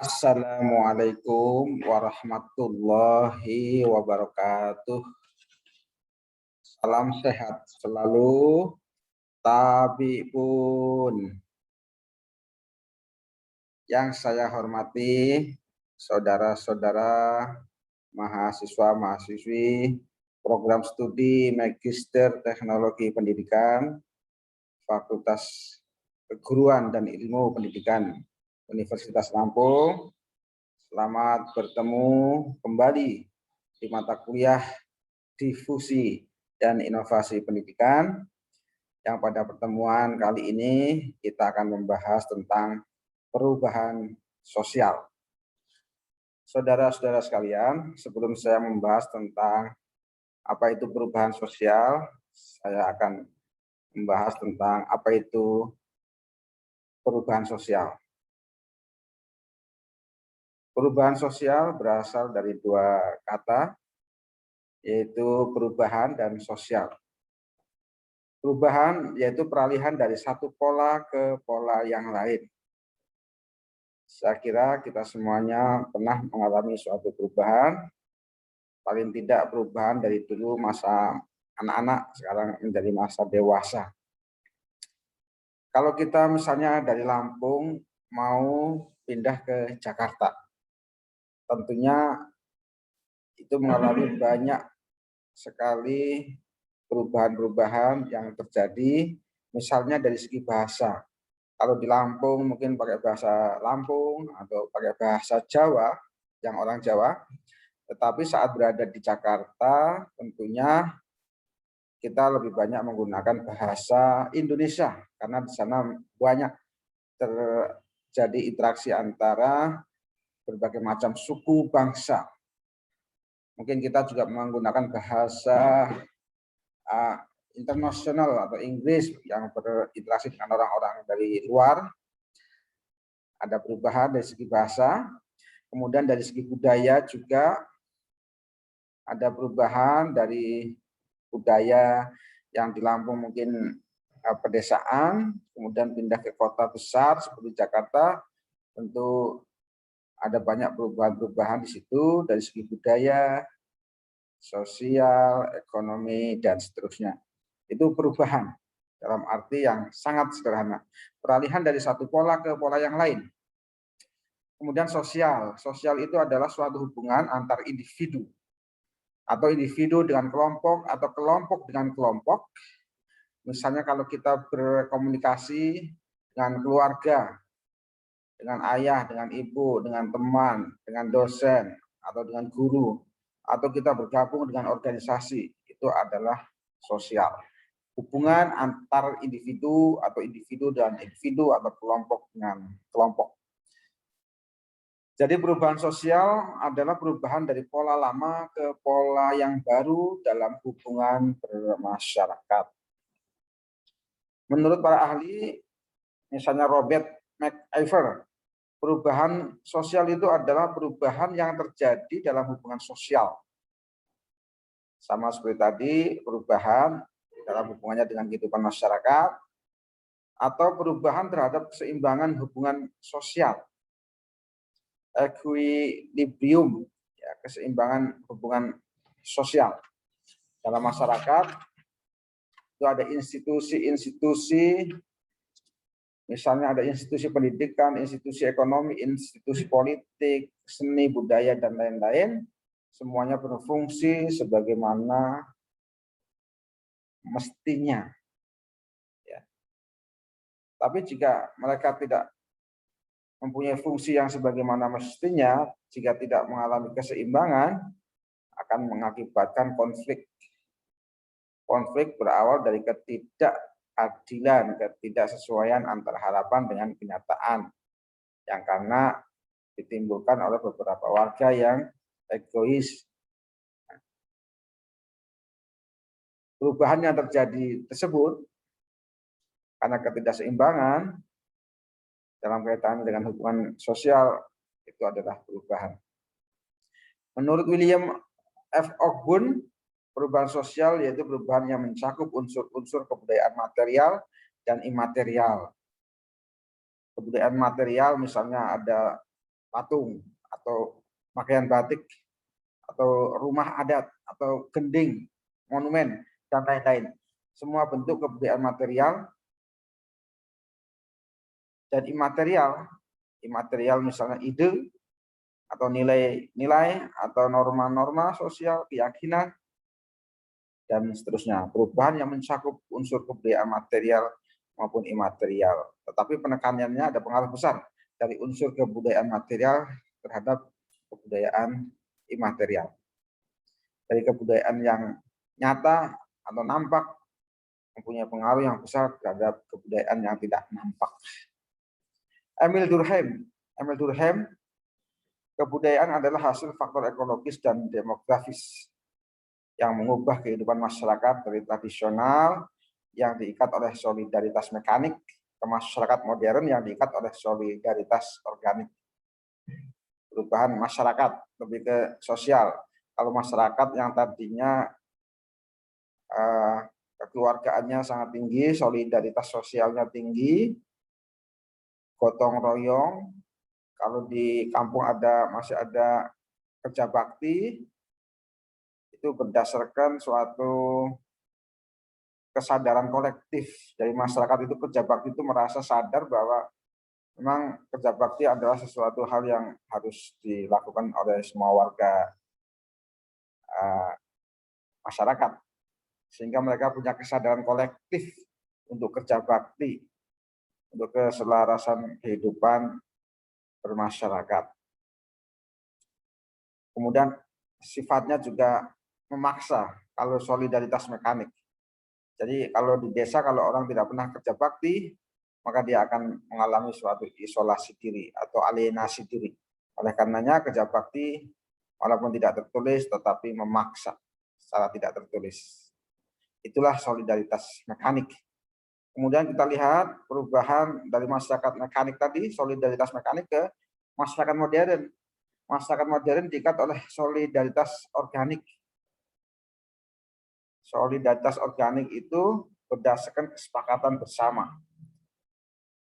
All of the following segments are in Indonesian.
Assalamualaikum warahmatullahi wabarakatuh. Salam sehat selalu. Tabi pun. Yang saya hormati, saudara-saudara mahasiswa-mahasiswi program studi Magister Teknologi Pendidikan Fakultas Keguruan dan Ilmu Pendidikan Universitas Lampung. Selamat bertemu kembali di mata kuliah Difusi dan Inovasi Pendidikan, yang pada pertemuan kali ini kita akan membahas tentang perubahan sosial. Saudara-saudara sekalian, sebelum saya membahas tentang apa itu perubahan sosial, saya akan membahas tentang apa itu perubahan sosial. Perubahan sosial berasal dari dua kata, yaitu perubahan dan sosial. Perubahan yaitu peralihan dari satu pola ke pola yang lain. Saya kira kita semuanya pernah mengalami suatu perubahan, paling tidak perubahan dari dulu masa anak-anak, sekarang menjadi masa dewasa. Kalau kita misalnya dari Lampung mau pindah ke Jakarta, tentunya itu mengalami banyak sekali perubahan-perubahan yang terjadi, misalnya dari segi bahasa. Kalau di Lampung mungkin pakai bahasa Lampung atau pakai bahasa Jawa, yang orang Jawa. Tetapi saat berada di Jakarta, tentunya kita lebih banyak menggunakan bahasa Indonesia, karena di sana banyak terjadi interaksi antara berbagai macam suku bangsa. Mungkin kita juga menggunakan bahasa internasional atau Inggris yang berinteraksi dengan orang-orang dari luar. Ada perubahan dari segi bahasa, kemudian dari segi budaya juga ada perubahan dari budaya yang di Lampung mungkin pedesaan, kemudian pindah ke kota besar seperti Jakarta, tentu ada banyak perubahan-perubahan di situ dari segi budaya, sosial, ekonomi, dan seterusnya. Itu perubahan dalam arti yang sangat sederhana. Peralihan dari satu pola ke pola yang lain. Kemudian sosial. Sosial itu adalah suatu hubungan antar individu. Atau individu dengan kelompok, atau kelompok dengan kelompok. Misalnya kalau kita berkomunikasi dengan keluarga, dengan ayah, dengan ibu, dengan teman, dengan dosen, atau dengan guru, atau kita bergabung dengan organisasi, itu adalah sosial. Hubungan antar individu atau individu dan individu atau kelompok dengan kelompok. Jadi perubahan sosial adalah perubahan dari pola lama ke pola yang baru dalam hubungan bermasyarakat. Menurut para ahli, misalnya Robert McIver, perubahan sosial itu adalah perubahan yang terjadi dalam hubungan sosial. Sama seperti tadi, perubahan dalam hubungannya dengan kehidupan masyarakat, atau perubahan terhadap keseimbangan hubungan sosial. Equilibrium, ya, keseimbangan hubungan sosial. Dalam masyarakat, itu ada institusi-institusi, misalnya ada institusi pendidikan, institusi ekonomi, institusi politik, seni, budaya, dan lain-lain. Semuanya berfungsi sebagaimana mestinya. Ya. Tapi jika mereka tidak mempunyai fungsi yang sebagaimana mestinya, jika tidak mengalami keseimbangan, akan mengakibatkan konflik. Konflik berawal dari ketidakadilan, ketidaksesuaian antara harapan dengan kenyataan, yang karena ditimbulkan oleh beberapa warga yang egois. Perubahan yang terjadi tersebut karena ketidakseimbangan dalam kaitan dengan hubungan sosial itu adalah perubahan. Menurut William F. Ogden, perubahan sosial yaitu perubahan yang mencakup unsur-unsur kebudayaan material dan imaterial. Kebudayaan material misalnya ada patung, atau pakaian batik, atau rumah adat, atau gending, monumen, dan lain-lain. Semua bentuk kebudayaan material dan imaterial. Imaterial misalnya ide, atau nilai-nilai, atau norma-norma sosial, keyakinan, dan seterusnya. Perubahan yang mencakup unsur kebudayaan material maupun imaterial. Tetapi penekanannya ada pengaruh besar dari unsur kebudayaan material terhadap kebudayaan imaterial. Dari kebudayaan yang nyata atau nampak mempunyai pengaruh yang besar terhadap kebudayaan yang tidak nampak. Emil Durkheim, kebudayaan adalah hasil faktor ekologis dan demografis yang mengubah kehidupan masyarakat dari tradisional yang diikat oleh solidaritas mekanik ke masyarakat modern yang diikat oleh solidaritas organik. Perubahan masyarakat lebih ke sosial. Kalau masyarakat yang tadinya kekeluargaannya sangat tinggi, solidaritas sosialnya tinggi, gotong royong, kalau di kampung masih ada kerja bakti, itu berdasarkan suatu kesadaran kolektif dari masyarakat. Itu kerja bakti itu merasa sadar bahwa memang kerja bakti adalah sesuatu hal yang harus dilakukan oleh semua warga masyarakat, sehingga mereka punya kesadaran kolektif untuk kerja bakti, untuk keselarasan kehidupan bermasyarakat. Kemudian sifatnya juga memaksa kalau solidaritas mekanik. Jadi kalau di desa, kalau orang tidak pernah kerja bakti, maka dia akan mengalami suatu isolasi diri atau alienasi diri. Oleh karenanya kerja bakti walaupun tidak tertulis tetapi memaksa secara tidak tertulis. Itulah solidaritas mekanik. Kemudian kita lihat perubahan dari masyarakat mekanik tadi, solidaritas mekanik, ke masyarakat modern. Masyarakat modern diikat oleh solidaritas organik. Solidaritas organik itu berdasarkan kesepakatan bersama.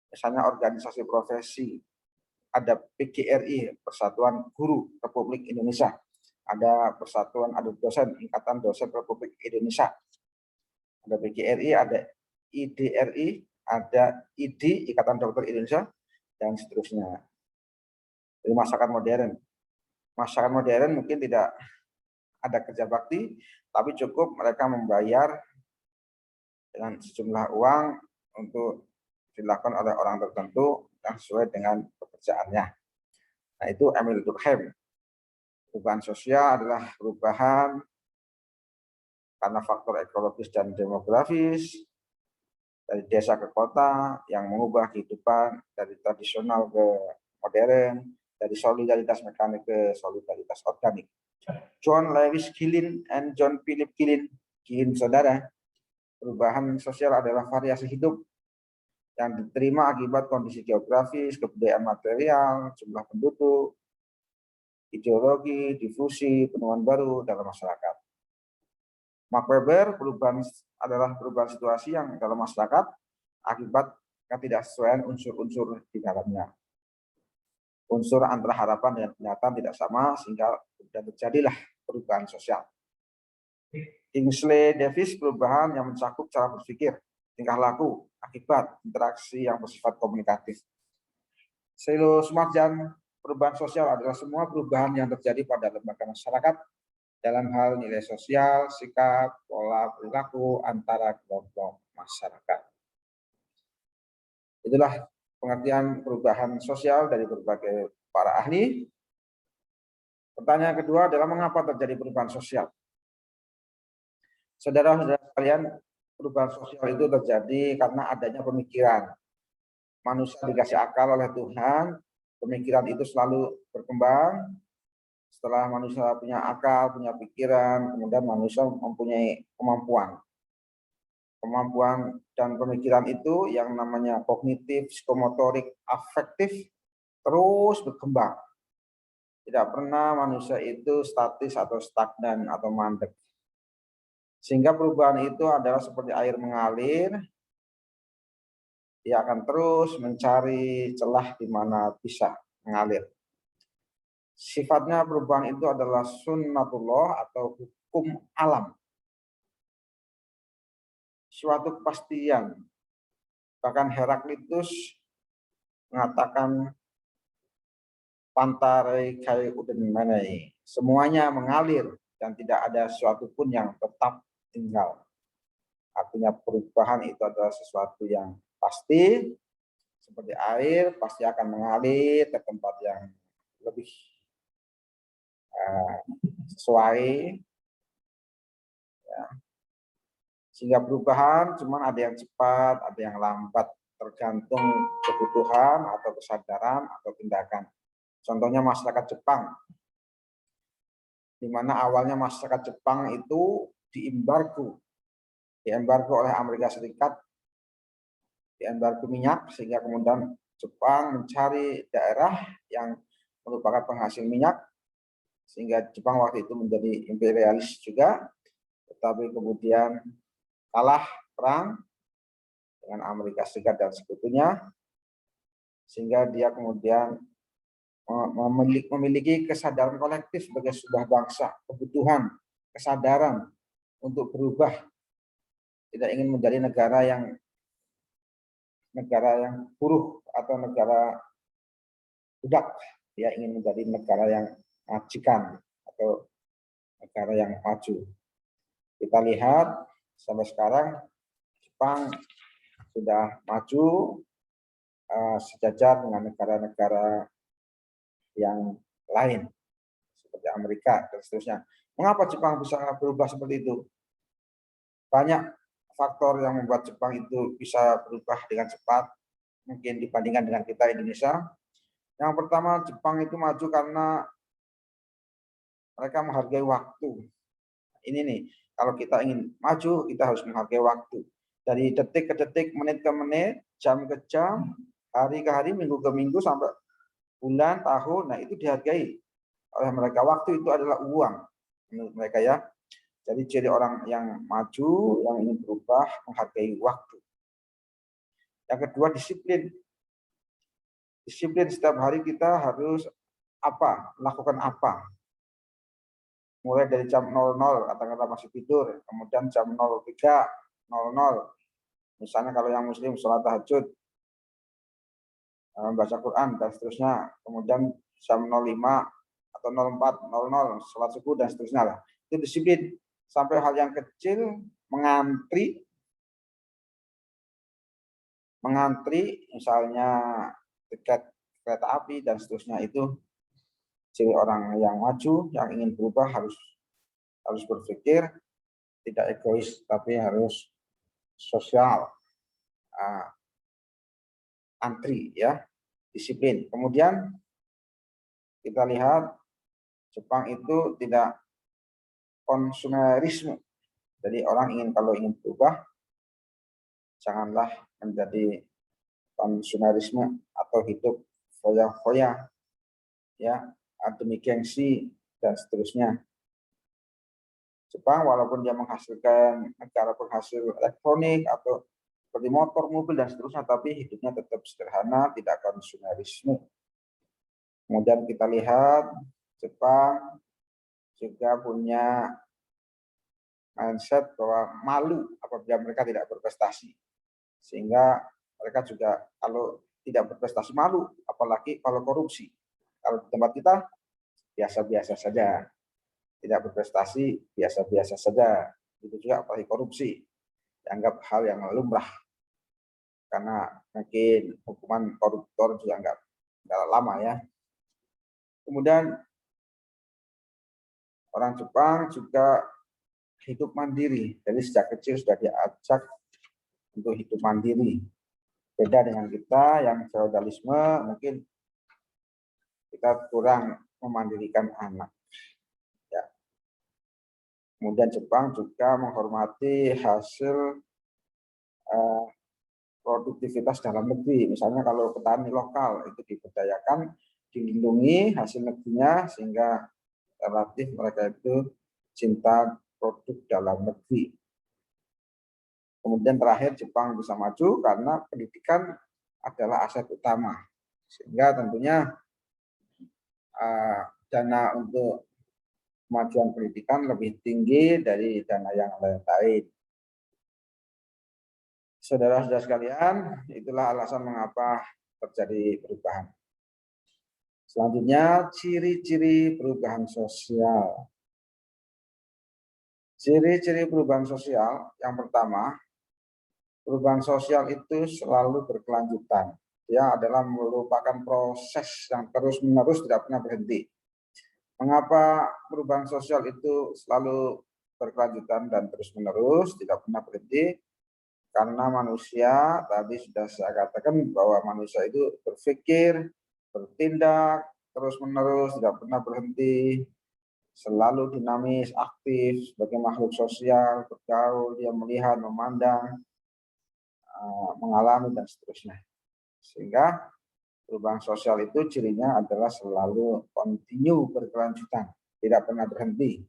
Misalnya organisasi profesi, ada PGRI, Persatuan Guru Republik Indonesia, ada Persatuan Aduk Dosen, Ikatan Dosen Republik Indonesia, ada PGRI, ada IDRI, ada ID, Ikatan Dokter Indonesia, dan seterusnya. Jadi masyarakat modern. Masyarakat modern mungkin tidak ada kerja bakti, tapi cukup mereka membayar dengan sejumlah uang untuk dilakukan oleh orang tertentu yang sesuai dengan pekerjaannya. Nah, itu Emil Durkheim. Perubahan sosial adalah perubahan karena faktor ekologis dan demografis, dari desa ke kota, yang mengubah kehidupan dari tradisional ke modern, dari solidaritas mekanik ke solidaritas organik. John Lewis Gillin and John Philip Gillin saudara, perubahan sosial adalah variasi hidup yang diterima akibat kondisi geografis, kebudayaan material, jumlah penduduk, ideologi, difusi, penemuan baru dalam masyarakat. Mark Weber, perubahan adalah perubahan situasi yang dalam masyarakat akibat ketidaksesuaian unsur-unsur di dalamnya. Unsur antara harapan dan kenyataan tidak sama sehingga terjadilah perubahan sosial. Kingsley Davis, perubahan yang mencakup cara berpikir, tingkah laku, akibat interaksi yang bersifat komunikatif. Silo Sumarjan, perubahan sosial adalah semua perubahan yang terjadi pada lembaga masyarakat dalam hal nilai sosial, sikap, pola perilaku antara kelompok masyarakat. Itulah pengertian perubahan sosial dari berbagai para ahli. Pertanyaan kedua adalah mengapa terjadi perubahan sosial? Saudara-saudara sekalian, perubahan sosial itu terjadi karena adanya pemikiran. Manusia dikasih akal oleh Tuhan, pemikiran itu selalu berkembang. Setelah manusia punya akal, punya pikiran, kemudian manusia mempunyai kemampuan. Kemampuan dan pemikiran itu yang namanya kognitif, psikomotorik, afektif terus berkembang. Tidak pernah manusia itu statis atau stagnan atau mandek. Sehingga perubahan itu adalah seperti air mengalir, dia akan terus mencari celah di mana bisa mengalir. Sifatnya perubahan itu adalah sunnatullah atau hukum alam. Suatu kepastian. Bahkan Heraklitus mengatakan pantarai kai uden manai. Semuanya mengalir dan tidak ada sesuatu pun yang tetap tinggal. Artinya perubahan itu adalah sesuatu yang pasti, seperti air pasti akan mengalir ke tempat yang lebih sesuai. Ya. Sehingga perubahan cuma ada yang cepat, ada yang lambat, tergantung kebutuhan atau kesadaran atau tindakan. Contohnya masyarakat Jepang, di mana awalnya masyarakat Jepang itu diembargo oleh Amerika Serikat, diembargo minyak, sehingga kemudian Jepang mencari daerah yang merupakan penghasil minyak, sehingga Jepang waktu itu menjadi imperialis juga, tetapi kemudian kalah perang dengan Amerika Serikat dan sekutunya, sehingga dia kemudian memiliki kesadaran kolektif sebagai sebuah bangsa, kebutuhan, kesadaran untuk berubah, tidak ingin menjadi negara yang buruh atau negara budak, dia ingin menjadi negara yang majikan atau negara yang maju. Kita lihat sampai sekarang Jepang sudah maju sejajar dengan negara-negara yang lain seperti Amerika dan seterusnya. Mengapa Jepang bisa berubah seperti itu? Banyak faktor yang membuat Jepang itu bisa berubah dengan cepat, mungkin dibandingkan dengan kita Indonesia. Yang pertama, Jepang itu maju karena mereka menghargai waktu. Ini nih, kalau kita ingin maju, kita harus menghargai waktu. Dari detik ke detik, menit ke menit, jam ke jam, hari ke hari, minggu ke minggu, sampai bulan, tahun, nah itu dihargai oleh mereka. Waktu itu adalah uang menurut mereka ya. Jadi ciri orang yang maju, yang ingin berubah, menghargai waktu. Yang kedua, disiplin. Disiplin, setiap hari kita harus melakukan apa. Mulai dari jam 00, katakanlah masih tidur, kemudian jam 03.00, misalnya kalau yang muslim sholat tahajud, membaca Quran dan seterusnya, kemudian jam 05 atau 04.00 sholat subuh dan seterusnya lah. Itu disiplin. Sampai hal yang kecil, mengantri misalnya tiket kereta api dan seterusnya, itu ciri orang yang maju, yang ingin berubah harus berpikir tidak egois tapi harus sosial, antri ya, disiplin. Kemudian kita lihat Jepang itu tidak konsumerisme. Jadi orang kalau ingin berubah, janganlah menjadi konsumerisme atau hidup foya-foya, ya, demi gengsi dan seterusnya. Jepang walaupun dia menghasilkan negara penghasil elektronik atau seperti motor, mobil dan seterusnya, tapi hidupnya tetap sederhana, tidak konsumerisme. Kemudian kita lihat Jepang juga punya mindset bahwa malu apabila mereka tidak berprestasi. Sehingga mereka juga kalau tidak berprestasi malu, apalagi kalau korupsi. Kalau di tempat kita biasa-biasa saja, tidak berprestasi biasa-biasa saja. Itu juga apalagi korupsi, dianggap hal yang lumrah. Karena mungkin hukuman koruptor juga enggak lama ya. Kemudian orang Jepang juga hidup mandiri. Jadi sejak kecil sudah diajak untuk hidup mandiri. Beda dengan kita yang feodalisme, mungkin kita kurang memandirikan anak. Ya. Kemudian Jepang juga menghormati hasil produktivitas dalam negeri. Misalnya kalau petani lokal itu diberdayakan, dilindungi hasil negerinya, sehingga relatif mereka itu cinta produk dalam negeri. Kemudian terakhir Jepang bisa maju karena pendidikan adalah aset utama. Sehingga tentunya dana untuk kemajuan pendidikan lebih tinggi dari dana yang lain-lain. Saudara-saudara sekalian, itulah alasan mengapa terjadi perubahan. Selanjutnya, ciri-ciri perubahan sosial. Ciri-ciri perubahan sosial yang pertama, perubahan sosial itu selalu berkelanjutan. Dia adalah merupakan proses yang terus-menerus tidak pernah berhenti. Mengapa perubahan sosial itu selalu berkelanjutan dan terus-menerus tidak pernah berhenti? Karena manusia, tadi sudah saya katakan bahwa manusia itu berpikir, bertindak, terus-menerus tidak pernah berhenti, selalu dinamis, aktif sebagai makhluk sosial, bergaul, dia melihat, memandang, mengalami dan seterusnya. Sehingga perubahan sosial itu cirinya adalah selalu kontinu, berkelanjutan, tidak pernah berhenti.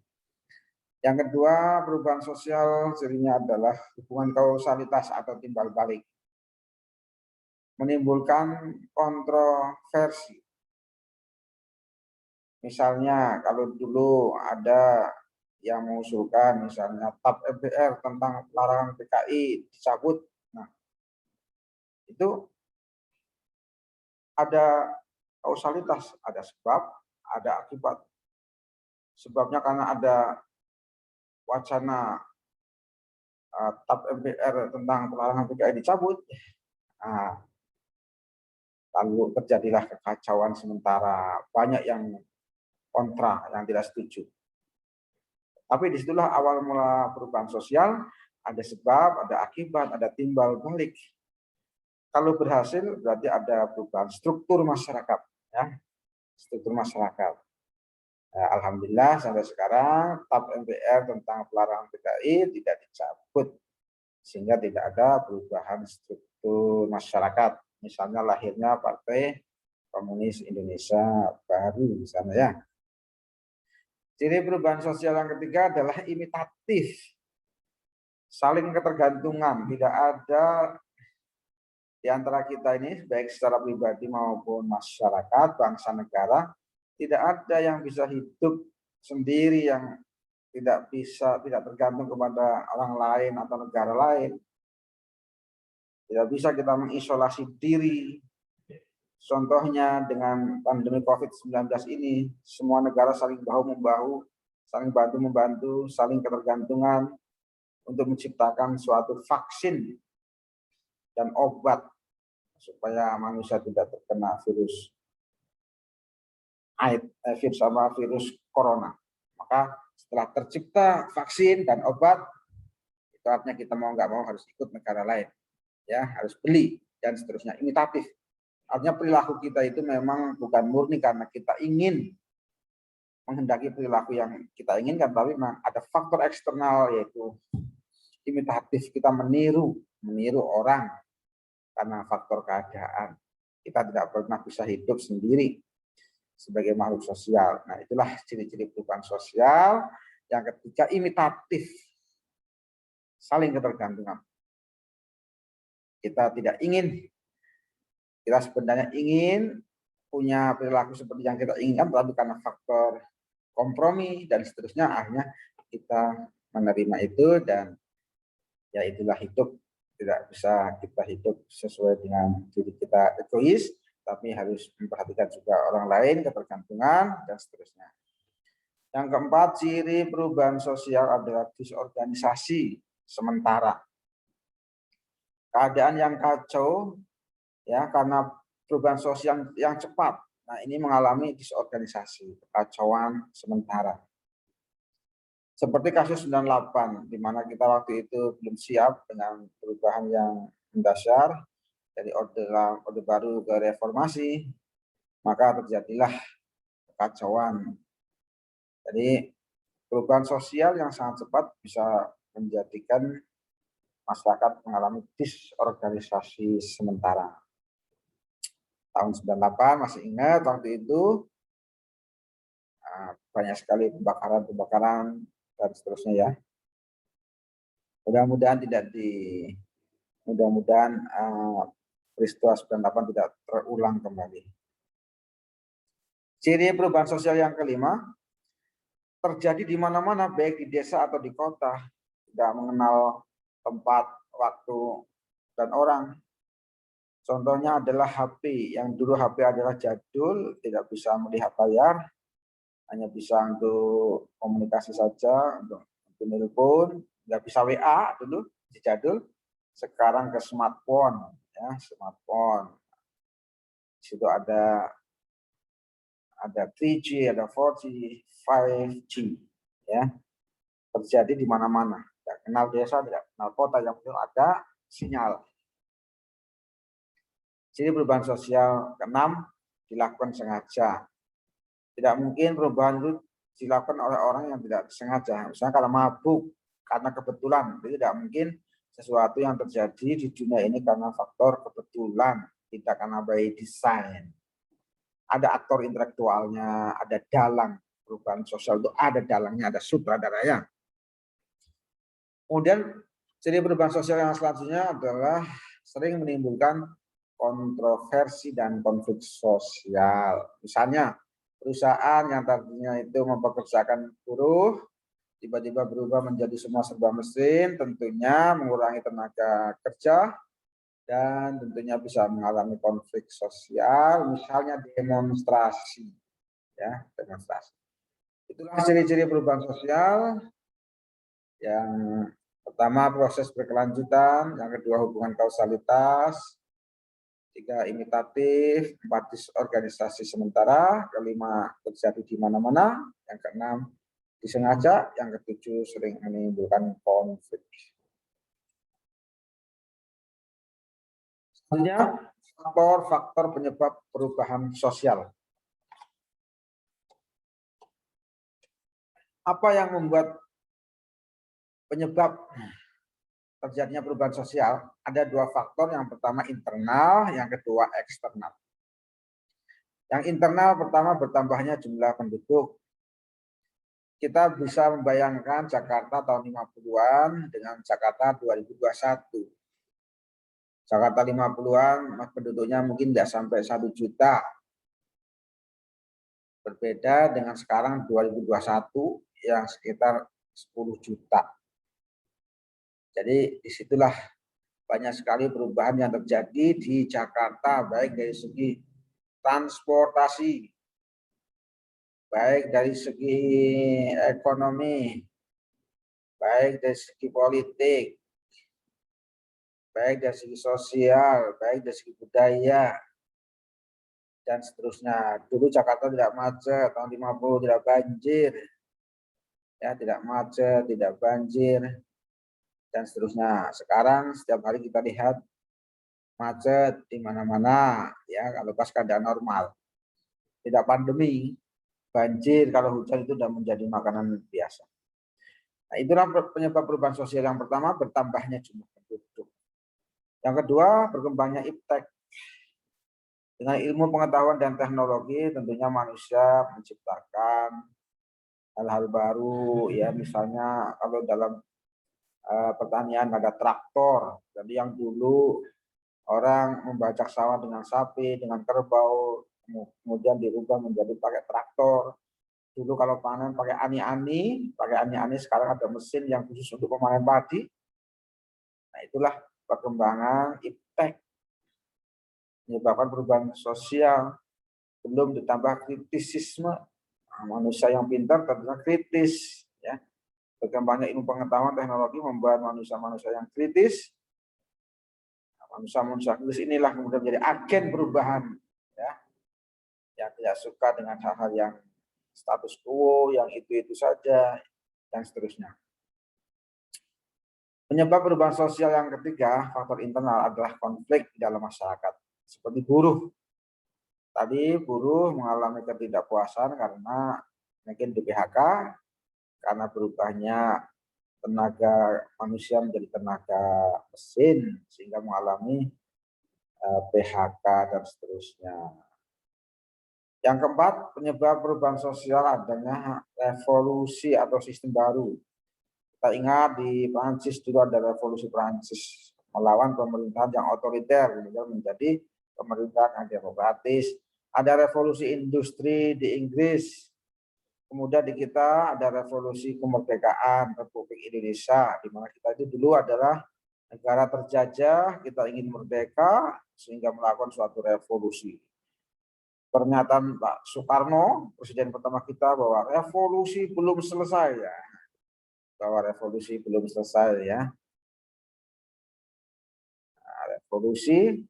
Yang kedua, perubahan sosial cirinya adalah hubungan kausalitas atau timbal balik. Menimbulkan kontroversi. Misalnya kalau dulu ada yang mengusulkan misalnya TAP MPR tentang larangan PKI dicabut. Nah, itu ada kausalitas, ada sebab, ada akibat. Sebabnya karena ada wacana TAP MPR tentang larangan PKI dicabut. Nah, lalu terjadilah kekacauan sementara, banyak yang kontra, yang tidak setuju. Tapi disitulah awal mula perubahan sosial, ada sebab, ada akibat, ada timbal balik. Kalau berhasil berarti ada perubahan struktur masyarakat, ya, struktur masyarakat. Nah, alhamdulillah sampai sekarang TAP MPR tentang pelarangan PKI tidak dicabut, sehingga tidak ada perubahan struktur masyarakat. Misalnya lahirnya Partai Komunis Indonesia Baru misalnya, ya. Ciri perubahan sosial yang ketiga adalah imitatif, saling ketergantungan. Tidak ada di antara kita ini, baik secara pribadi maupun masyarakat, bangsa, negara, tidak ada yang bisa hidup sendiri, yang tidak tergantung kepada orang lain atau negara lain. Tidak bisa kita mengisolasi diri. Contohnya dengan pandemi COVID-19 ini, semua negara saling bahu-membahu, saling bantu-membantu, saling ketergantungan untuk menciptakan suatu vaksin dan obat supaya manusia tidak terkena virus virus corona. Maka setelah tercipta vaksin dan obat, itu artinya kita mau nggak mau harus ikut negara lain, ya, harus beli dan seterusnya, imitatif. Artinya perilaku kita itu memang bukan murni karena kita ingin menghendaki perilaku yang kita inginkan, tapi memang ada faktor eksternal yaitu imitatif. Kita meniru orang karena faktor keadaan. Kita tidak pernah bisa hidup sendiri sebagai makhluk sosial. Nah, itulah ciri-ciri perubahan sosial. Yang ketiga, imitatif, saling ketergantungan. Kita sebenarnya ingin punya perilaku seperti yang kita inginkan, tapi karena faktor kompromi dan seterusnya, akhirnya kita menerima itu, dan ya itulah hidup. Tidak bisa kita hidup sesuai dengan diri kita egois, tapi harus memperhatikan juga orang lain, ketergantungan, dan seterusnya. Yang keempat, ciri perubahan sosial adalah disorganisasi sementara. Keadaan yang kacau, ya, karena perubahan sosial yang cepat. Nah, ini mengalami disorganisasi, kekacauan sementara. Seperti kasus 98, di mana kita waktu itu belum siap dengan perubahan yang mendasar, dari orde baru ke reformasi, maka terjadilah kekacauan. Jadi perubahan sosial yang sangat cepat bisa menjadikan masyarakat mengalami disorganisasi sementara. Tahun 98 masih ingat waktu itu banyak sekali pembakaran dan seterusnya, ya. Mudah-mudahan peristiwa 98 tidak terulang kembali. Ciri perubahan sosial yang kelima, terjadi di mana-mana, baik di desa atau di kota, tidak mengenal tempat, waktu, dan orang. Contohnya adalah HP, yang dulu HP adalah jadul, tidak bisa melihat layar, hanya bisa untuk komunikasi saja, untuk telepon, nggak bisa WA dulu, di jadul. Sekarang ke smartphone, ya, smartphone. Di situ ada 3G, ada 4G, 5G, ya, terjadi di mana-mana. Tidak kenal desa, tidak kenal kota, yang penting ada sinyal. Jadi perubahan sosial keenam dilakukan sengaja. Tidak mungkin perubahan itu dilakukan oleh orang yang tidak sengaja. Misalnya kalau mabuk karena kebetulan, itu tidak mungkin sesuatu yang terjadi di dunia ini karena faktor kebetulan, tidak karena by design. Ada aktor intelektualnya, ada dalang perubahan sosial itu, ada dalangnya, ada sutradaranya. Kemudian ciri perubahan sosial yang selanjutnya adalah sering menimbulkan kontroversi dan konflik sosial. Misalnya perusahaan yang tadinya itu mempekerjakan buruh tiba-tiba berubah menjadi semua serba mesin, tentunya mengurangi tenaga kerja dan tentunya bisa mengalami konflik sosial, misalnya demonstrasi, ya, demonstrasi. Itulah ciri-ciri perubahan sosial. Yang pertama proses berkelanjutan, yang kedua hubungan kausalitas, tiga imitatif, empat disorganisasi sementara, kelima terjadi di mana-mana, yang keenam disengaja, yang ketujuh sering menimbulkan konflik. Selanjutnya faktor-faktor penyebab perubahan sosial. Apa yang membuat penyebab terjadinya perubahan sosial? Ada dua faktor, yang pertama internal, yang kedua eksternal. Yang internal pertama bertambahnya jumlah penduduk. Kita bisa membayangkan Jakarta tahun 50-an dengan Jakarta 2021. Jakarta 50-an penduduknya mungkin tidak sampai 1 juta. Berbeda dengan sekarang 2021 yang sekitar 10 juta. Jadi disitulah banyak sekali perubahan yang terjadi di Jakarta, baik dari segi transportasi, baik dari segi ekonomi, baik dari segi politik, baik dari segi sosial, baik dari segi budaya, dan seterusnya. Dulu Jakarta tidak macet, tahun 50 tidak banjir, ya, tidak macet, tidak banjir, dan seterusnya. Sekarang setiap hari kita lihat macet di mana-mana, ya, kalau pas keadaan normal. Tidak pandemi, banjir kalau hujan itu sudah menjadi makanan biasa. Nah, itulah penyebab perubahan sosial. Yang pertama, bertambahnya jumlah penduduk. Yang kedua, berkembangnya iptek. Dengan ilmu pengetahuan dan teknologi, tentunya manusia menciptakan hal-hal baru, ya, misalnya kalau dalam pertanian ada traktor. Jadi yang dulu orang membajak sawah dengan sapi, dengan kerbau, kemudian dirubah menjadi pakai traktor. Dulu kalau panen pakai ani-ani, sekarang ada mesin yang khusus untuk memanen padi. Nah, itulah perkembangan iptek, menyebabkan perubahan sosial. Belum ditambah kritisisme. Nah, manusia yang pintar tentunya kritis, ya. Berkembangnya ilmu pengetahuan teknologi membuat manusia-manusia yang kritis. Manusia-manusia kritis inilah kemudian menjadi agen perubahan, ya, yang tidak suka dengan hal-hal yang status quo, yang itu saja, dan seterusnya. Penyebab perubahan sosial yang ketiga, faktor internal, adalah konflik di dalam masyarakat. Seperti buruh. Tadi buruh mengalami ketidakpuasan karena mungkin di PHK, karena berubahnya tenaga manusia menjadi tenaga mesin, sehingga mengalami PHK dan seterusnya. Yang keempat, penyebab perubahan sosial adanya revolusi atau sistem baru. Kita ingat di Prancis dulu ada revolusi Prancis, melawan pemerintahan yang otoriter, menjadi pemerintahan yang demokratis. Ada revolusi industri di Inggris. Kemudian di kita ada revolusi kemerdekaan Republik Indonesia, di mana kita itu dulu adalah negara terjajah, kita ingin merdeka sehingga melakukan suatu revolusi. Pernyataan Pak Soekarno, presiden pertama kita, bahwa revolusi belum selesai ya. Bahwa revolusi belum selesai ya. Nah, revolusi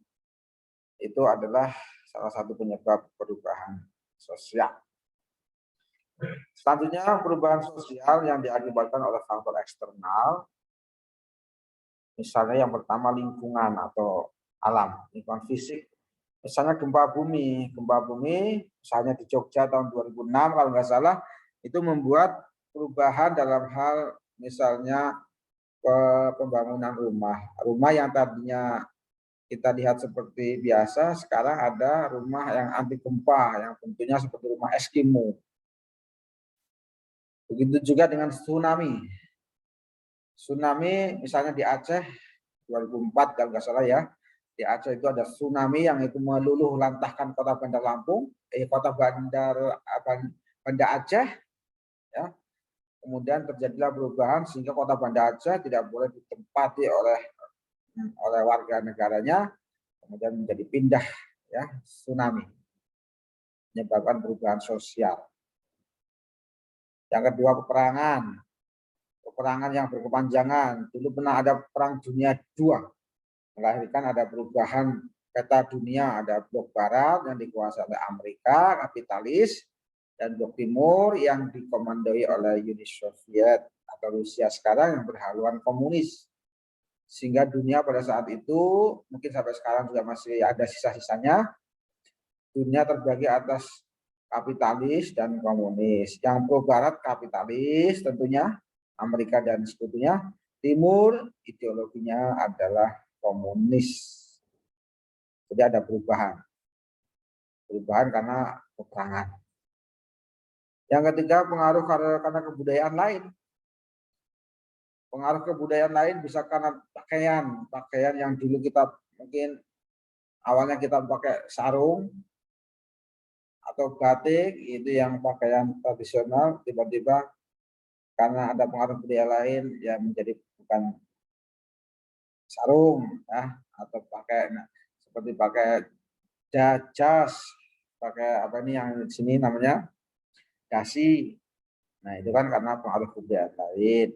itu adalah salah satu penyebab perubahan sosial. Selanjutnya perubahan sosial yang diakibatkan oleh faktor eksternal. Misalnya yang pertama lingkungan atau alam, lingkungan fisik. Misalnya gempa bumi misalnya di Jogja tahun 2006 kalau nggak salah, itu membuat perubahan dalam hal misalnya pembangunan rumah yang tadinya kita lihat seperti biasa, sekarang ada rumah yang anti gempa yang bentuknya seperti rumah Eskimo. Begitu juga dengan tsunami. Tsunami misalnya di Aceh 2004 kalau nggak salah ya. Di Aceh itu ada tsunami yang itu meluluh lantahkan kota Bandar Lampung, Banda Aceh ya. Kemudian terjadilah perubahan sehingga kota Banda Aceh tidak boleh ditempati oleh warga negaranya, kemudian menjadi pindah ya, tsunami. Menyebabkan perubahan sosial. Yang kedua peperangan yang berkepanjangan. Dulu pernah ada perang dunia II, melahirkan ada perubahan peta dunia, ada blok barat yang dikuasai oleh Amerika kapitalis dan blok timur yang dikomandoi oleh Uni Soviet atau Rusia sekarang yang berhaluan komunis. Sehingga dunia pada saat itu mungkin sampai sekarang juga masih ada sisa-sisanya, dunia terbagi atas kapitalis dan komunis. Yang pro barat kapitalis tentunya, Amerika dan sekutunya. Timur ideologinya adalah komunis. Jadi ada perubahan karena peperangan. Yang ketiga pengaruh karena kebudayaan lain. Pengaruh kebudayaan lain bisa karena pakaian yang dulu kita mungkin awalnya kita pakai sarung atau batik, itu yang pakaian tradisional, tiba-tiba karena ada pengaruh budaya lain ya menjadi bukan sarung ya, atau seperti pakai jas, pakai apa ini yang di sini namanya dasi. Nah itu kan karena pengaruh budaya lain.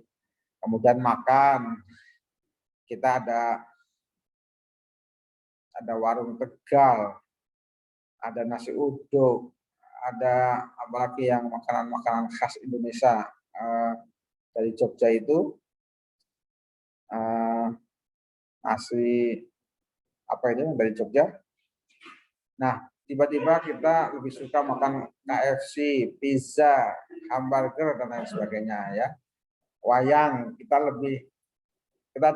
Kemudian makan, kita ada warung Tegal, ada nasi uduk, ada apalagi yang makanan-makanan khas Indonesia dari Jogja itu nasi apa itu dari Jogja. Nah tiba-tiba kita lebih suka makan KFC, pizza, hamburger dan lain sebagainya ya. Wayang kita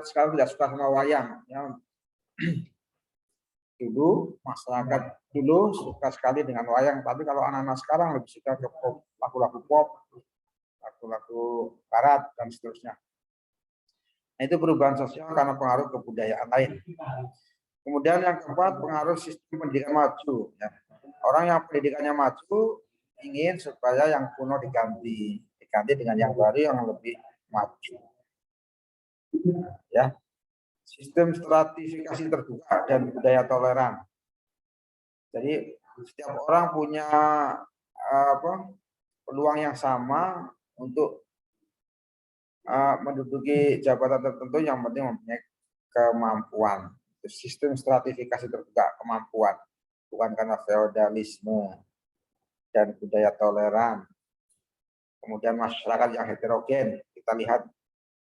sekarang tidak suka sama wayang ya. Dulu masyarakat dulu suka sekali dengan wayang, tapi kalau anak-anak sekarang lebih suka ke lagu-lagu pop, lagu-lagu barat dan seterusnya. Nah, itu perubahan sosial karena pengaruh kebudayaan lain. Kemudian yang keempat, pengaruh sistem pendidikan maju. Ya. Orang yang pendidikannya maju ingin supaya yang kuno diganti dengan yang baru yang lebih maju. Ya. Sistem stratifikasi terbuka dan budaya toleran. Jadi setiap orang punya peluang yang sama untuk menduduki jabatan tertentu, yang penting mempunyai kemampuan. Sistem stratifikasi terbuka, kemampuan, bukan karena feodalisme dan budaya toleran. Kemudian masyarakat yang heterogen, kita lihat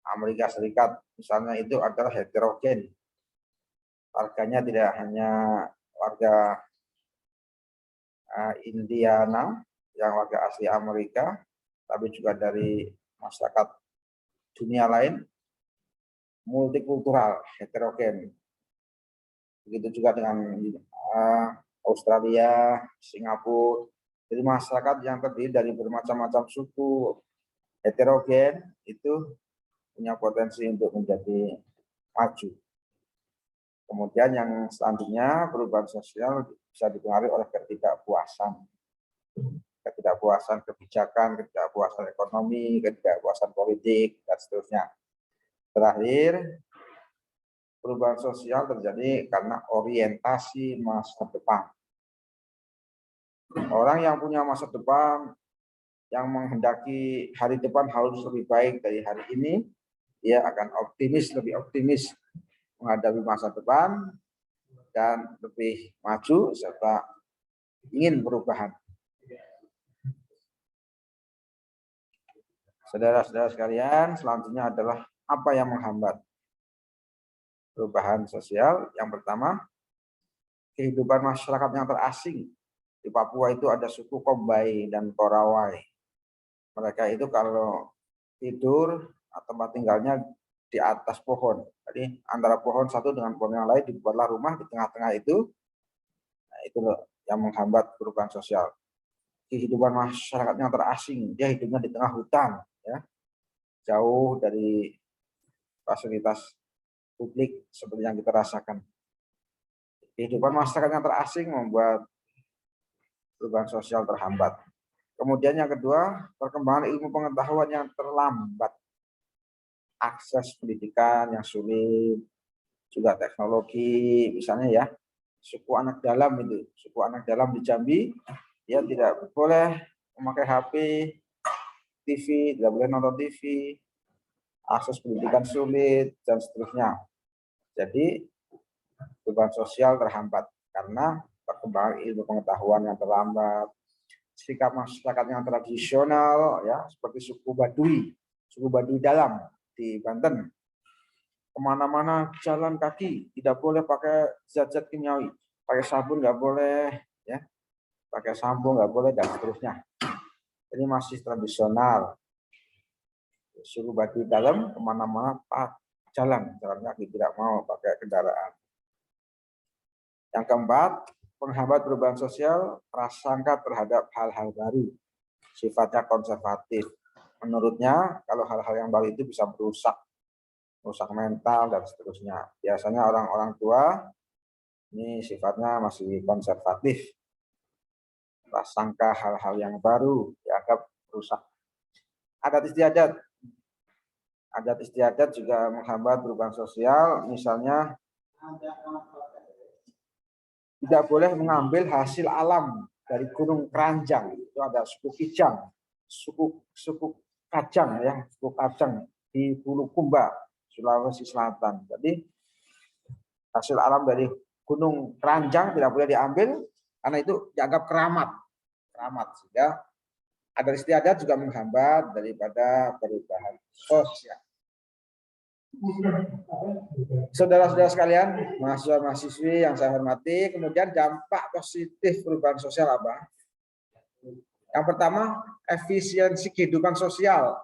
Amerika Serikat misalnya itu adalah heterogen. Warganya tidak hanya warga Indiana yang warga asli Amerika, tapi juga dari masyarakat dunia lain, multikultural, heterogen. Begitu juga dengan Australia, Singapura. Jadi masyarakat yang terdiri dari bermacam-macam suku, heterogen, itu punya potensi untuk menjadi maju. Kemudian yang selanjutnya perubahan sosial bisa dipengaruhi oleh ketidakpuasan. Ketidakpuasan kebijakan, ketidakpuasan ekonomi, ketidakpuasan politik, dan seterusnya. Terakhir, perubahan sosial terjadi karena orientasi masa depan. Orang yang punya masa depan, yang menghendaki hari depan harus lebih baik dari hari ini, dia akan lebih optimis menghadapi masa depan, dan lebih maju serta ingin perubahan. Saudara-saudara sekalian, selanjutnya adalah apa yang menghambat perubahan sosial. Yang pertama, kehidupan masyarakat yang terasing. Di Papua itu ada suku Kombai dan Korawai. Mereka itu kalau tidur, tempat tinggalnya di atas pohon. Jadi antara pohon satu dengan pohon yang lain dibuatlah rumah di tengah-tengah itu. Nah, itu yang menghambat perubahan sosial. Kehidupan masyarakat yang terasing, dia hidupnya di tengah hutan, ya, jauh dari fasilitas publik seperti yang kita rasakan. Kehidupan masyarakat yang terasing membuat perubahan sosial terhambat. Kemudian yang kedua, perkembangan ilmu pengetahuan yang terlambat, akses pendidikan yang sulit, juga teknologi, misalnya ya, suku anak dalam di Jambi, dia tidak boleh memakai HP, TV, tidak boleh nonton TV, akses pendidikan sulit, dan seterusnya. Jadi perubahan sosial terhambat karena perkembangan ilmu pengetahuan yang terlambat, sikap masyarakat yang tradisional, ya, seperti suku Baduy dalam di Banten. Kemana-mana jalan kaki, tidak boleh pakai zat-zat kimiawi, pakai sabun nggak boleh, ya, pakai sampo nggak boleh, dan seterusnya. Ini masih tradisional. Suku Baduy dalam kemana-mana jalan kaki, tidak mau pakai kendaraan. Yang keempat, penghambat perubahan sosial, prasangka terhadap hal-hal baru, sifatnya konservatif. Menurutnya, kalau hal-hal yang baru itu bisa merusak mental dan seterusnya. Biasanya orang-orang tua ini sifatnya masih konservatif. Prasangka hal-hal yang baru dianggap merusak. Adat istiadat juga menghambat perubahan sosial, misalnya tidak boleh mengambil hasil alam dari Gunung Keranjang. Itu ada suku Kijang, suku Kajang di Bulukumba, Sulawesi Selatan. Jadi hasil alam dari Gunung Keranjang tidak boleh diambil karena itu dianggap keramat. Sehingga adat istiadat juga menghambat daripada perubahan sosial. Saudara-saudara sekalian, mahasiswa-mahasiswi yang saya hormati, kemudian dampak positif perubahan sosial apa? Yang pertama, efisiensi kehidupan sosial.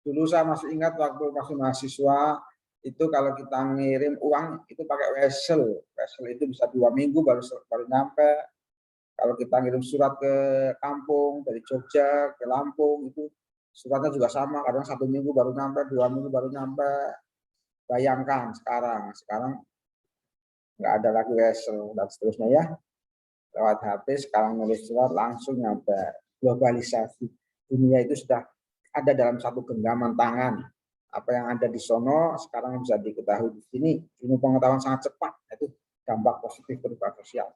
Dulu saya masih ingat waktu masih mahasiswa, itu kalau kita ngirim uang itu pakai wesel. Wesel itu bisa 2 minggu baru nyampe. Kalau kita ngirim surat ke kampung, dari Jogja ke Lampung, itu suratnya juga sama, kadang 1 minggu baru nyampe, 2 minggu baru nyampe. Bayangkan sekarang nggak ada lagi wesel dan seterusnya, ya. Lewat HP sekarang nulis surat langsung nyampe. Globalisasi dunia itu sudah ada dalam satu genggaman tangan. Apa yang ada di sono sekarang bisa diketahui di sini. Ilmu pengetahuan sangat cepat. Itu dampak positif perubahan sosial.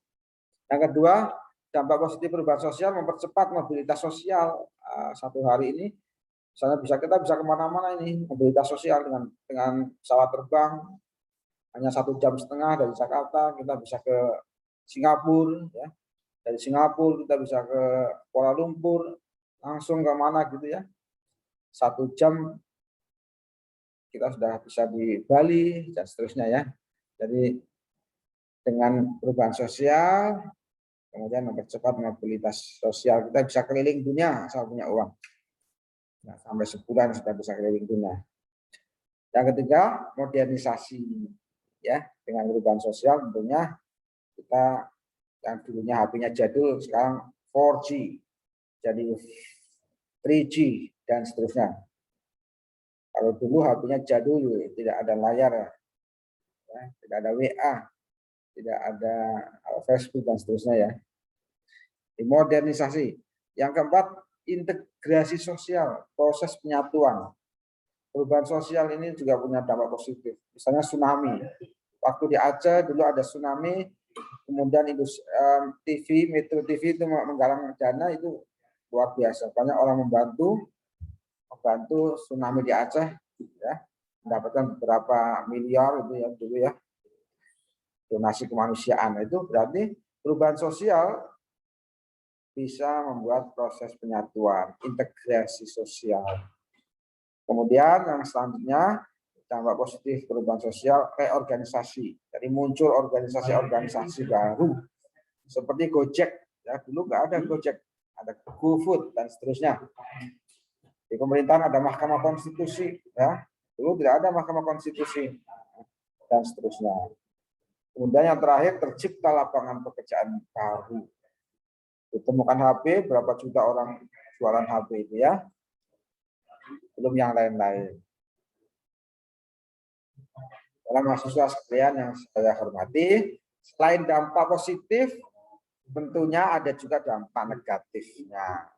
Yang kedua, dampak positif perubahan sosial mempercepat mobilitas sosial. Satu hari ini misalnya kita bisa kemana-mana ini, mobilitas sosial dengan pesawat terbang hanya 1,5 jam dari Jakarta kita bisa ke Singapura, ya. Dari Singapura kita bisa ke Kuala Lumpur, langsung ke mana gitu, ya. 1 jam kita sudah bisa di Bali dan seterusnya, ya. Jadi dengan perubahan sosial kemudian mempercepat mobilitas sosial, kita bisa keliling dunia asal punya uang. Nah, sampai sebulan sudah bisa keliling dunia. Yang ketiga, modernisasi, ya, dengan perubahan sosial tentunya kita yang dulunya HP-nya jadul sekarang 4G, jadi 3G dan seterusnya. Kalau dulu HP-nya jadul tidak ada layar, ya, tidak ada WA, tidak ada Facebook dan seterusnya ya. Modernisasi. Yang keempat, integrasi sosial, proses penyatuan. Perubahan sosial ini juga punya dampak positif. Misalnya tsunami. Waktu di Aceh dulu ada tsunami, kemudian TV, Metro TV itu menggalang dana itu luar biasa. Banyak orang membantu tsunami di Aceh, ya, mendapatkan beberapa miliar itu ya dulu ya, donasi kemanusiaan. Itu berarti perubahan sosial bisa membuat proses penyatuan, integrasi sosial. Kemudian yang selanjutnya, dampak positif perubahan sosial, reorganisasi. Jadi muncul organisasi-organisasi baru seperti Gojek. Ya, dulu nggak ada Gojek, ada GoFood dan seterusnya. Di pemerintahan ada Mahkamah Konstitusi, ya. Dulu tidak ada Mahkamah Konstitusi dan seterusnya. Kemudian yang terakhir, tercipta lapangan pekerjaan baru. Ditemukan HP, berapa juta orang jualan HP itu ya. Belum yang lain-lain. Para mahasiswa sekalian yang saya hormati, selain dampak positif, tentunya ada juga dampak negatifnya.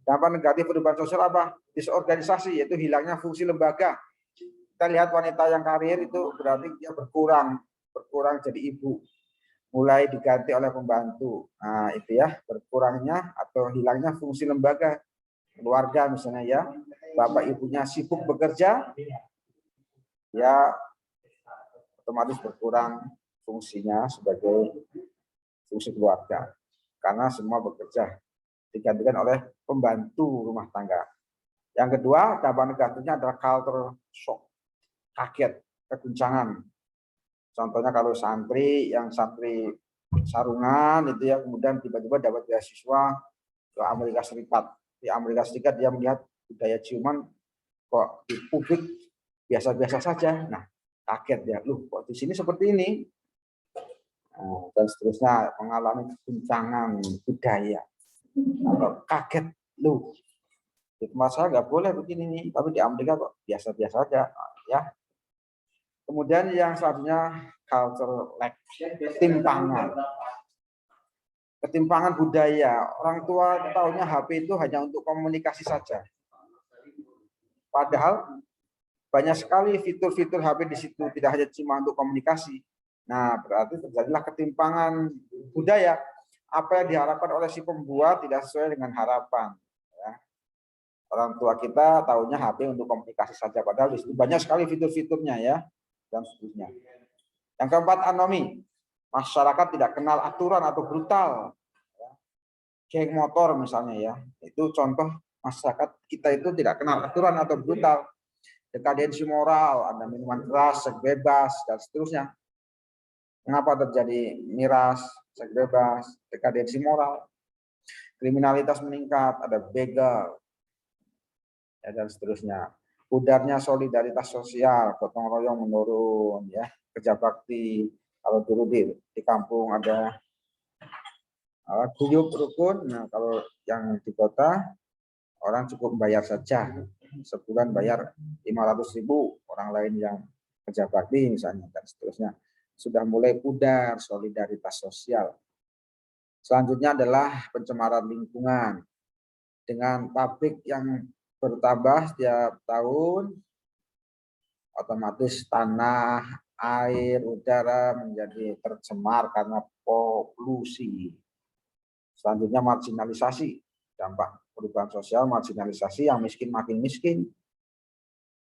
Dampak negatif perubahan sosial apa? Disorganisasi, yaitu hilangnya fungsi lembaga. Kita lihat wanita yang karir itu berarti dia berkurang jadi ibu, mulai diganti oleh pembantu. Nah itu ya, berkurangnya atau hilangnya fungsi lembaga keluarga misalnya ya, bapak ibunya sibuk bekerja, ya otomatis berkurang fungsinya sebagai fungsi keluarga karena semua bekerja digantikan oleh pembantu rumah tangga. Yang kedua, dampak negatifnya adalah culture shock, kaget, keguncangan. Contohnya kalau santri sarungan itu ya, kemudian tiba-tiba dapat beasiswa ke Amerika Serikat. Di Amerika Serikat dia melihat budaya ciuman kok di publik biasa-biasa saja. Nah, kaget ya, loh kok di sini seperti ini. Dan seterusnya, mengalami keguncangan budaya. Atau kaget, loh di tempat saya nggak boleh begini nih, tapi di Amerika kok biasa-biasa saja. Ya. Kemudian yang selanjutnya culture lag, ketimpangan budaya. Orang tua tahunya HP itu hanya untuk komunikasi saja. Padahal banyak sekali fitur-fitur HP di situ, tidak hanya cuma untuk komunikasi. Nah, berarti terjadilah ketimpangan budaya. Apa yang diharapkan oleh si pembuat tidak sesuai dengan harapan. Ya. Orang tua kita tahunya HP untuk komunikasi saja, padahal di situ banyak sekali fitur-fiturnya ya, dan seterusnya. Yang keempat, anomi. Masyarakat tidak kenal aturan atau brutal. Geng motor misalnya ya, itu contoh masyarakat kita itu tidak kenal aturan atau brutal. Dekadensi moral, ada minuman keras, seks bebas, dan seterusnya. Mengapa terjadi miras, seks bebas, dekadensi moral? Kriminalitas meningkat, ada begal, ya, dan seterusnya. Pudarnya solidaritas sosial, gotong royong menurun, ya, kerja bakti. Kalau dulu di kampung ada guyub rukun, nah kalau yang di kota orang cukup bayar saja, sebulan bayar 500.000, orang lain yang kerja bakti misalnya, dan seterusnya. Sudah mulai pudar solidaritas sosial. Selanjutnya adalah pencemaran lingkungan. Dengan pabrik yang bertambah setiap tahun, otomatis tanah, air, udara menjadi tercemar karena polusi. Selanjutnya marginalisasi. Dampak perubahan sosial, marginalisasi, yang miskin makin miskin.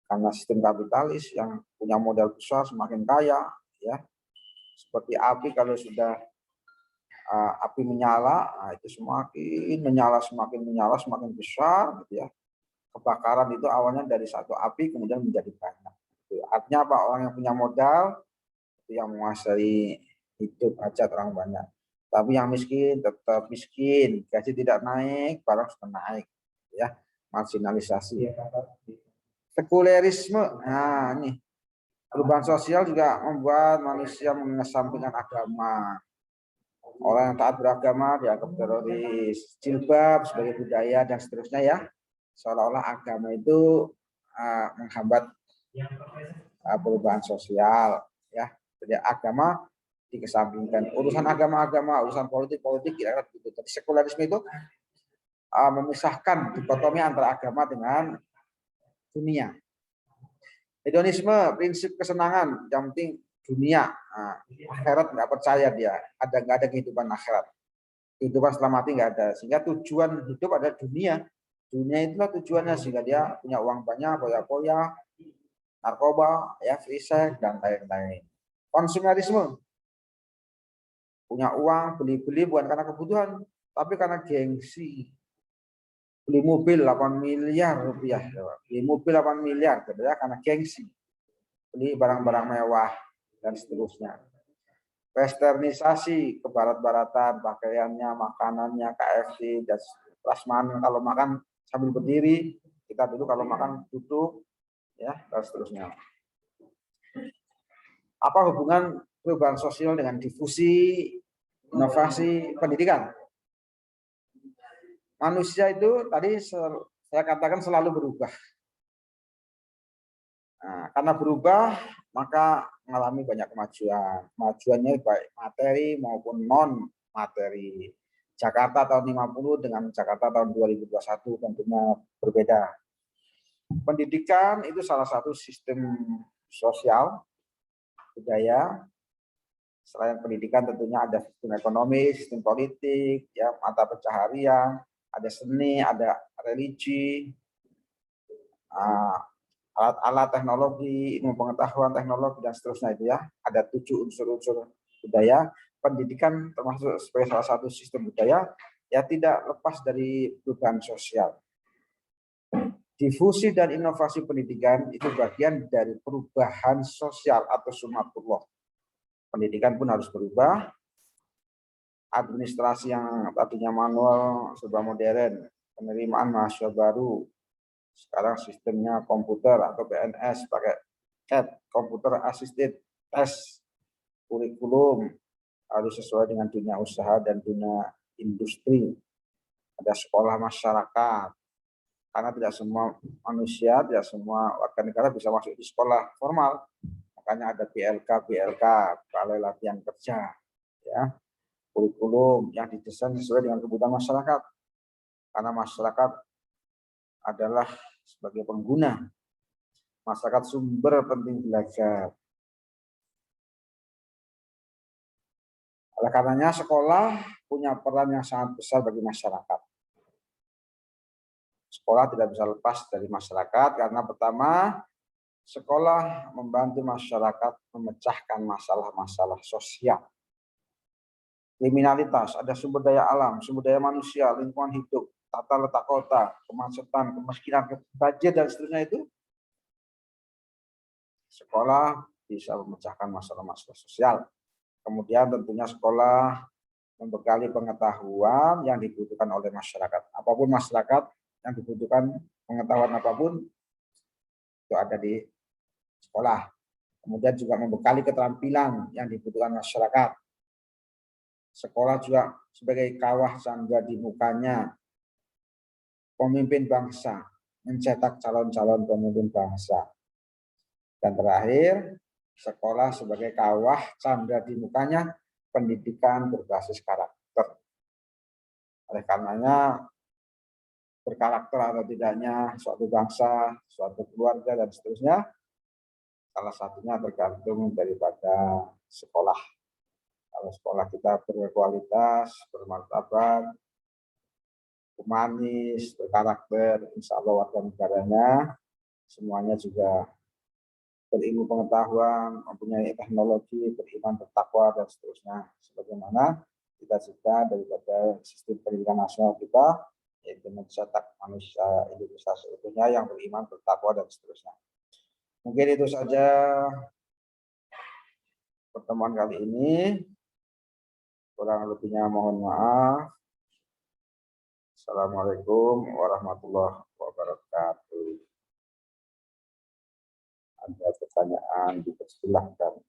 Karena sistem kapitalis, yang punya modal besar semakin kaya, ya. Seperti api, kalau sudah api menyala, nah itu semakin menyala, semakin besar, gitu ya. Kebakaran itu awalnya dari satu api, kemudian menjadi banyak. Artinya apa? Orang yang punya modal, itu yang menguasai hidup hajat orang banyak. Tapi yang miskin tetap miskin, gaji tidak naik, barang sudah naik, ya. Marginalisasi. Sekulerisme, nah ini perubahan sosial juga membuat manusia mengesampingkan agama. Orang yang taat beragama dianggap teroris, jilbab sebagai budaya dan seterusnya ya. Seolah-olah agama itu menghambat perubahan sosial ya. Jadi agama dikesampingkan. Urusan agama-agama, urusan politik-politik, kira-kira begitu. Jadi sekularisme itu memisahkan dikotomi antara agama dengan dunia. Hedonisme, prinsip kesenangan, yang penting dunia. Nah, akhirat nggak percaya dia, nggak ada kehidupan akhirat. Kehidupan setelah mati nggak ada. Sehingga tujuan hidup adalah dunia. Dunia itulah tujuannya, sehingga dia punya uang banyak, poya-poya, narkoba, ya, free sex, dan lain-lain. Konsumerisme, punya uang, beli-beli bukan karena kebutuhan, tapi karena gengsi. Beli mobil 8 miliar rupiah, beli mobil 8 miliar, karena gengsi. Beli barang-barang mewah, dan seterusnya. Westernisasi, kebarat-baratan, pakaiannya, makanannya, KFC, dan prasmanan, kalau makan sambil berdiri, kita dulu kalau makan duduk, ya, dan seterusnya. Apa hubungan perubahan sosial dengan difusi, inovasi pendidikan? Manusia itu tadi saya katakan selalu berubah. Nah, karena berubah, maka mengalami banyak kemajuan. Kemajuannya baik materi maupun non materi. Jakarta tahun 50 dengan Jakarta tahun 2021 tentunya berbeda. Pendidikan itu salah satu sistem sosial budaya. Selain pendidikan tentunya ada sistem ekonomi, sistem politik, ya, mata pencaharian, ada seni, ada religi, alat-alat teknologi, ilmu pengetahuan teknologi, dan seterusnya itu ya. Ada 7 unsur-unsur budaya. Pendidikan termasuk sebagai salah satu sistem budaya, ya tidak lepas dari perubahan sosial. Difusi dan inovasi pendidikan itu bagian dari perubahan sosial atau sunatullah. Pendidikan pun harus berubah. Administrasi yang tadinya manual serba modern, penerimaan mahasiswa baru, sekarang sistemnya komputer atau PNS, pakai CAT, Computer Assisted Test. Kurikulum harus sesuai dengan dunia usaha dan dunia industri. Ada sekolah masyarakat, karena tidak semua manusia, tidak semua warga negara bisa masuk di sekolah formal. Makanya ada BLK, Balai Latihan Kerja, ya. Kurikulum yang didesain sesuai dengan kebutuhan masyarakat, karena masyarakat adalah sebagai pengguna, masyarakat sumber penting belajar. Oleh karenanya sekolah punya peran yang sangat besar bagi masyarakat. Sekolah tidak bisa lepas dari masyarakat karena pertama, sekolah membantu masyarakat memecahkan masalah-masalah sosial. Kriminalitas, ada sumber daya alam, sumber daya manusia, lingkungan hidup, tata letak kota, kemacetan, kemiskinan, banjir, dan seterusnya itu. Sekolah bisa memecahkan masalah-masalah sosial. Kemudian tentunya sekolah membekali pengetahuan yang dibutuhkan oleh masyarakat. Apapun masyarakat yang dibutuhkan pengetahuan apapun, itu ada di sekolah. Kemudian juga membekali keterampilan yang dibutuhkan masyarakat. Sekolah juga sebagai kawah candra di mukanya pemimpin bangsa, mencetak calon-calon pemimpin bangsa. Dan terakhir, sekolah sebagai kawah candra di mukanya pendidikan berbasis karakter. Oleh karenanya, berkarakter atau tidaknya suatu bangsa, suatu keluarga, dan seterusnya, salah satunya tergantung daripada sekolah. Kalau sekolah kita berkualitas, bermartabat, humanis, berkarakter, insya Allah warga negaranya semuanya juga berilmu pengetahuan, mempunyai teknologi, beriman, bertakwa, dan seterusnya. Sebagaimana cita-cita daripada sistem pendidikan nasional kita, yaitu mencetak manusia Indonesia seutuhnya yang beriman, bertakwa, dan seterusnya. Mungkin itu saja pertemuan kali ini. Kurang lebihnya mohon maaf. Assalamualaikum warahmatullahi wabarakatuh. Ada pertanyaan, dipersilahkan.